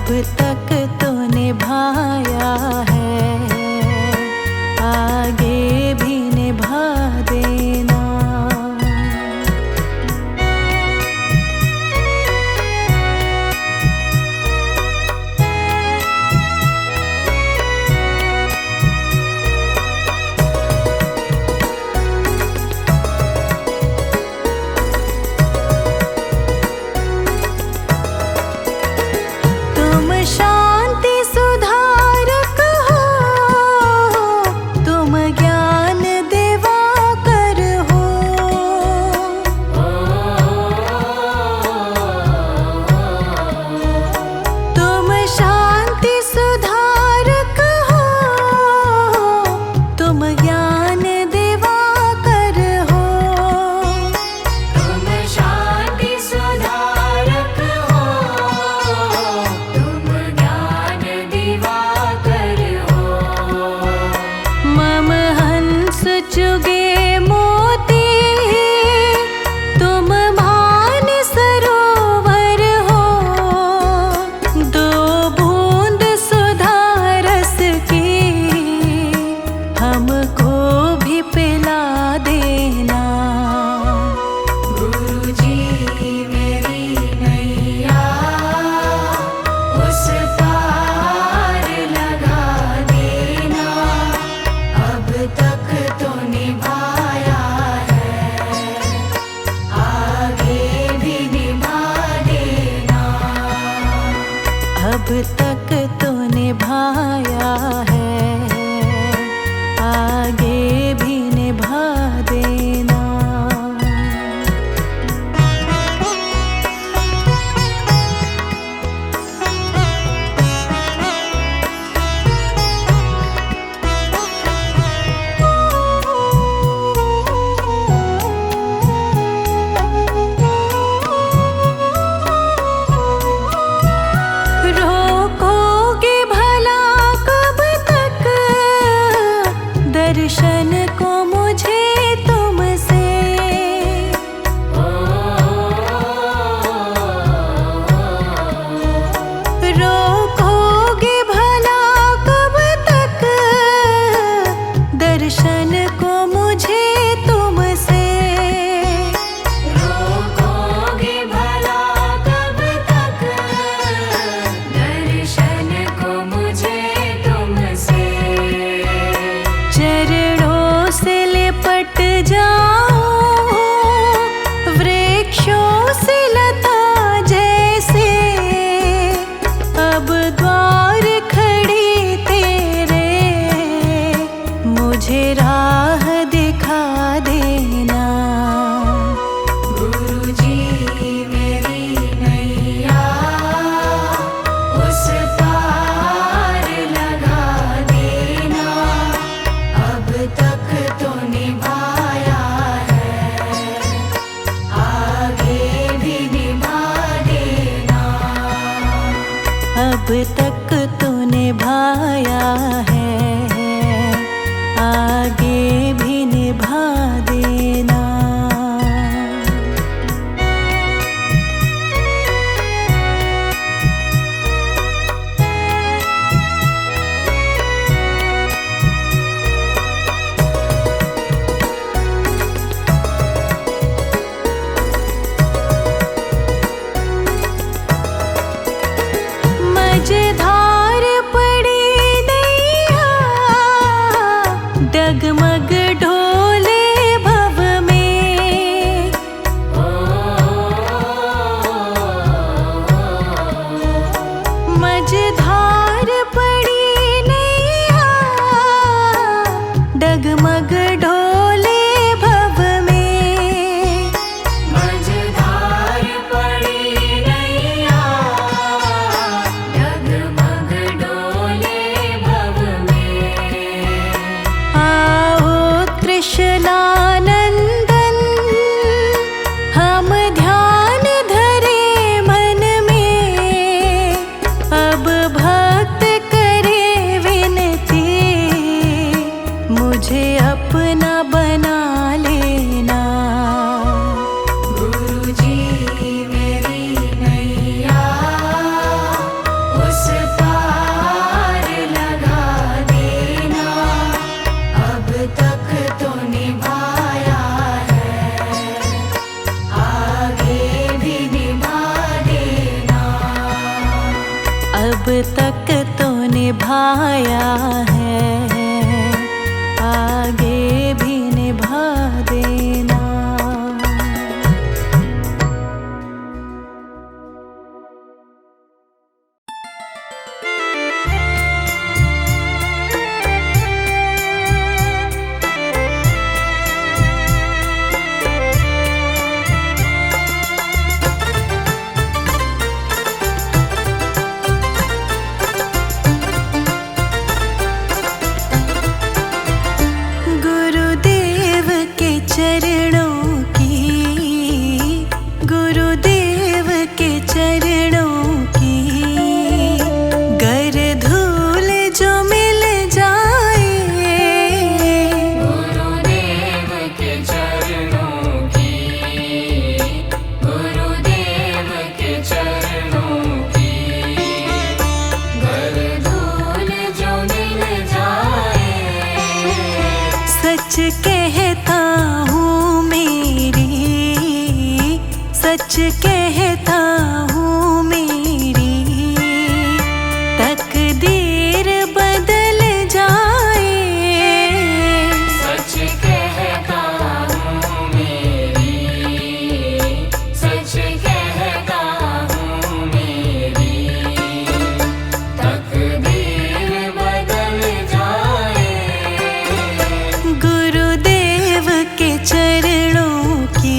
तक तो निभाया है, आगे भी निभा देना। शांति सुधारक हो, तुम ज्ञान दिवाकर हो। तुम शांति सुधारक हो, तुम ज्ञान दिवाकर हो। तुम शांति सुधारक हो, मम हंस चुगे मोती, तुम भान सरोवर हो। दो बूंद सुधा रस की हमको भी पिला देना। गुरुजी मेरी नैया उस पार लगा देना। अब तक तो निभाया है, आगे भी निभा देना। अब तक तो निभाया है, आगे भी निभा देना। रोकोगे भला कब तक दर्शन को मुझे तुमसे। रोकोगे भला कब तक दर्शन को मुझे तुमसे। रोकोगे भला कब तक दर्शन को मुझे तुमसे। चरणों से लिपट जाऊं वृक्षों से लता जैसे। अब द्वार खड़ी तेरे मुझे राह दिखा देना। गुरुजी मेरी नैया उस पार लगा देना। अब तक तो निभाया है, आगे भी निभा देना। अब तक तो निभाया है, आगे भी निभा देना। मझधार पड़ी नैया निभाया है, आगे भी निभा देना। गुरुदेव के चरणों की, गुरुदेव के चरणों की गर धूल जो मिल जाए, गुरुदेव के चरणों की, गुरुदेव के चरणों की गर धूल जो मिल जाए। सच कहता हूँ मेरी, सच कहता हूँ मेरी तकदीर बदल जाए। सच कहता हूँ मेरी, सच कहता हूँ मेरी तकदीर बदल जाए। गुरुदेव के चरणों की।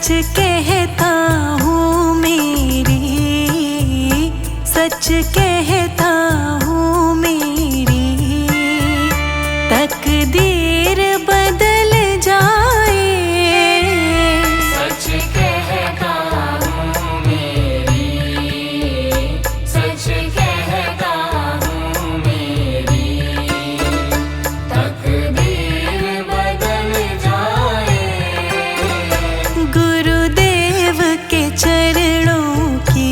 सच कहता हूँ मेरी, सच कहता हूँ मेरी तकदीर बदल जाए। सच कहता हूँ मेरी, सच कहता हूँ मेरी तकदीर बदल जाए। गुरुदेव के चरणों की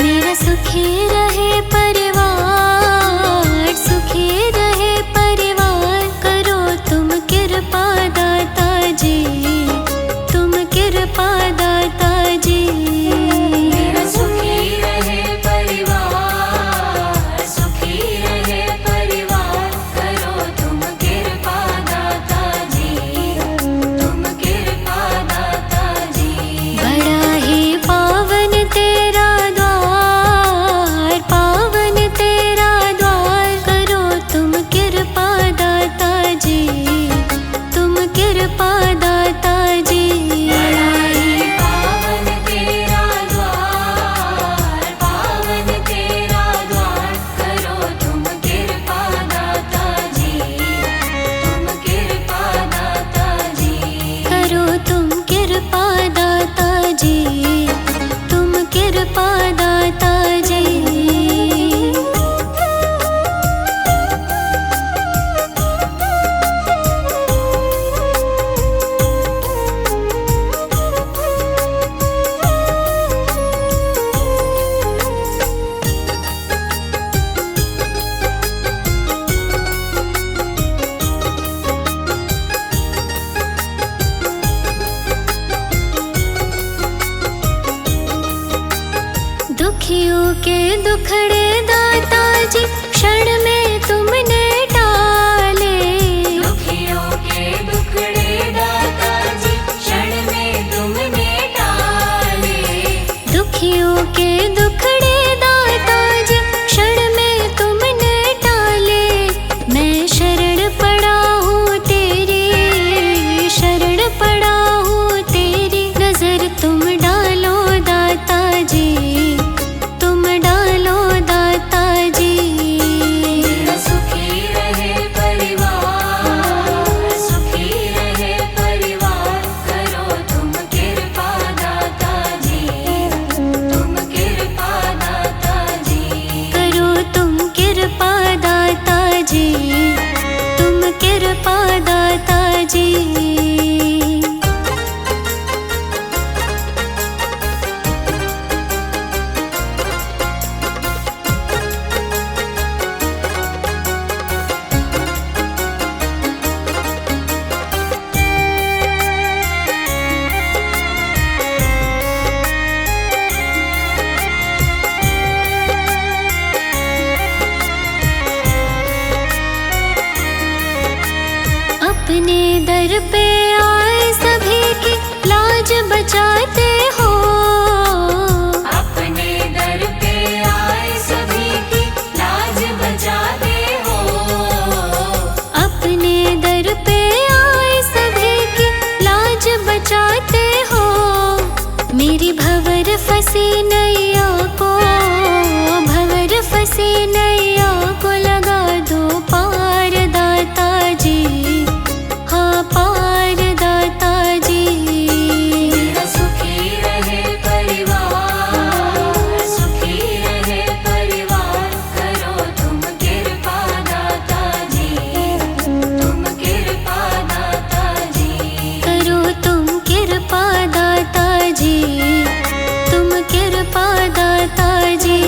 मेरा सुखी रहे परिवार, सुखी रहे परिवार, करो तुम कृपा दाता जी, तुम कृपा दाता जी। मेरा सुखी रहे परिवार, सुखी रहे परिवार, करो तुम कृपा दाता जी, तुम कृपा दाता जी। बड़ा ही पावन तेरा द्वार, पावन तेरा द्वार, करो तुम कृपा दाता जी, तुम कृपा दाता जी। बड़ा ही पावन तेरा द्वार, पावन तेरा द्वार, करो तुम कृपा दाता जी, तुम कृपा दाता जी। करो तुम कृपा दाता जी, तुम कृपा दाता जी। दुखियों के दुखड़े दाता जी, क्षण में तुमने टाले। दुखियों के दुखड़े दाता जी, क्षण में तुमने टाले। दुखियों के दुखड़े दाता जी, क्षण में तुमने टाले। मैं शरण पड़ा हूँ तेरी, शरण पड़ा हूँ तेरी, नजर तुम डालो दाता जी, तुम डालो दाता जी। मेरा सुखी रहे परिवार, सुखी रहे परिवार, करो तुम कृपा दाता जी, तुम कृपा दाता जी। करो तुम कृपा दाता जी, तुम कृपा दाता जी। अपने दर पे आए सभी की लाज बचाते हो। अपने दर पे आए सभी की लाज बचाते हो। अपने दर पे आए सभी की लाज बचाते हो। मेरी भंवर फंसी नैया को, भंवर फंसी नैया को लगा दो पार दाता जी, हाँ पार दाता जी। मेरा सुखी रहे परिवार, सुखी रहे परिवार, करो तुम कृपा दाता जी, तुम कृपा दाता जी। करो तुम कृपा दाता जी, तुम कृपा दाता जी।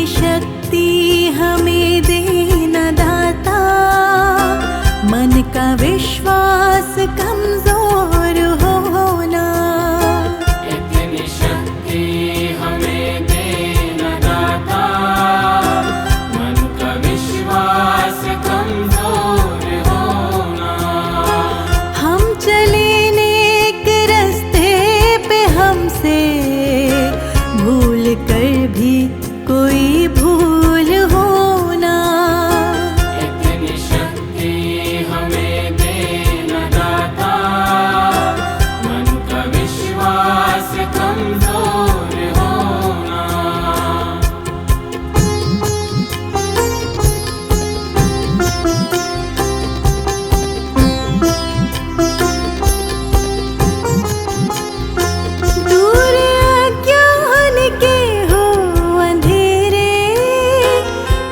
शक्ति हमें देना दाता, मन का विश्वास कमजोर होना। इतनी शक्ति हमें देना दाता, मन का विश्वास कमजोर होना। हम चले नेक रास्ते पे, हमसे भूल कर भी कोई भूल होना। इतनी शक्ति हमें देना दाता, मन का विश्वास कमजोर होना। दूर अज्ञान के हो अंधेरे,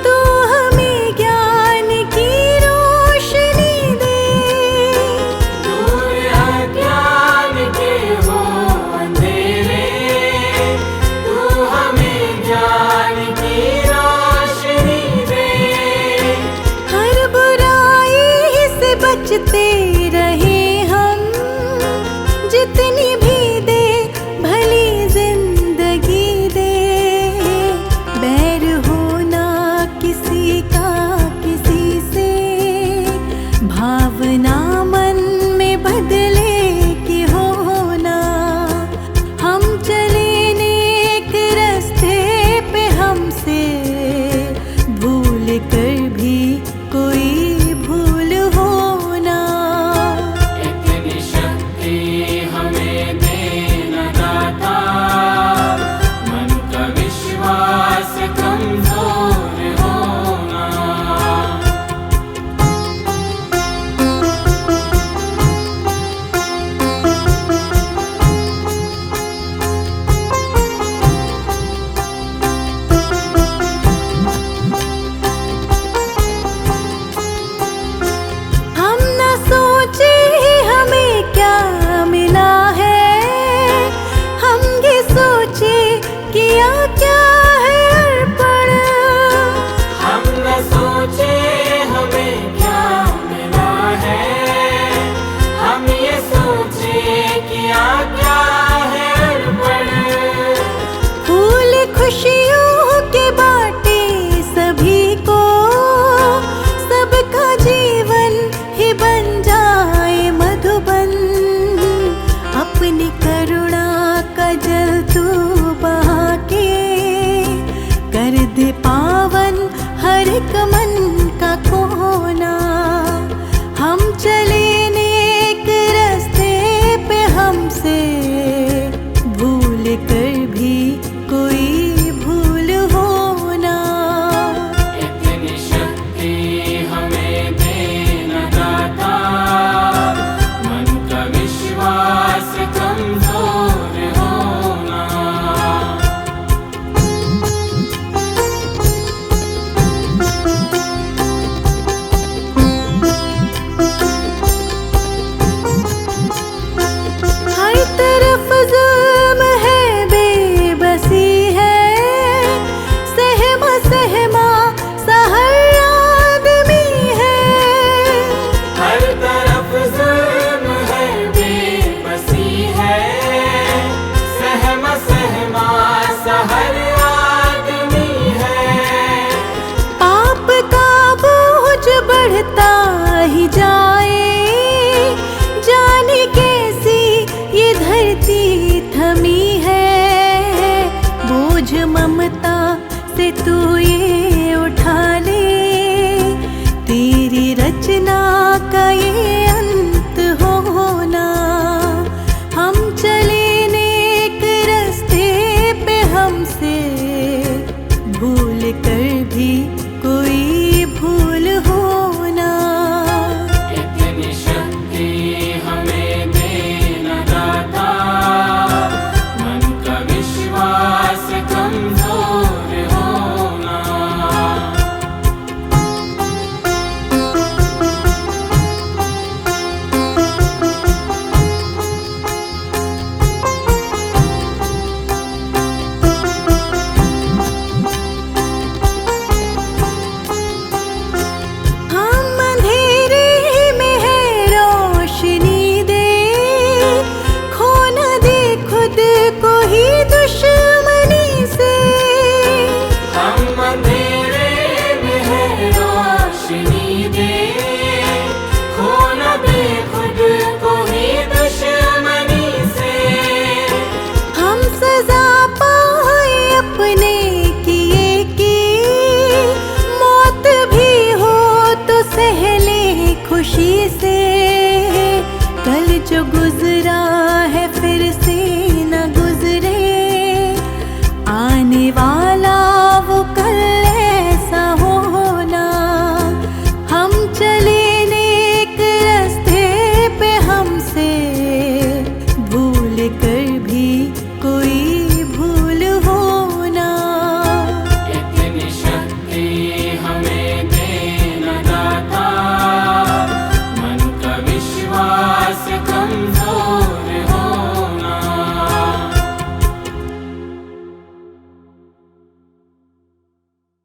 तू हमें ज्ञान की रोशनी दे। दूर अज्ञान के हो अंधेरे, तू हमें ज्ञान की रोशनी दे। हर बुराई से बचते रहे हम, जितनी भी दे भली जिंदगी दे। बैर होना किसी का किसी से, भावना मन में बदले की होना। हम चले नेक रास्ते पे, हमसे भूल कर भी कोई भूल होना। इतनी शक्ति हमें देना दाता, मन का विश्वास कमजोर होना। हम न सोचे हमें क्या मिला है, हम ये सोचे किया क्या है अर्पण। हम न सोचे हमें क्या मिला है, हम ये सोचे किया क्या है अर्पण। फूल खुशियों के बाटे सभी को, सबका जीवन ही बन जाए मधुबन। अपनी करुणा का जल तू बहा के, कर दे पावन हर एक मन का कोना। हम चले नेक रास्ते पे, हमसे भूल कर भी कोई भूल होना। इतनी शक्ति हमें देना दाता, मन का विश्वास कमजोर होना। हर तरफ जुल्म है, बेबसी है, सहमा सहमा सा हर आदमी है। हर तरफ जुल्म है, बेबसी है, सहमा सहमा सा हर आदमी है। पाप का बोझ बढ़ता ही जाए, जाने कैसी ये धरती थमी है। बोझ ममता से तू ये उठा ले, तेरी रचना का ये अंत होना। हम चले नेक रास्ते पे, हमसे भूल कर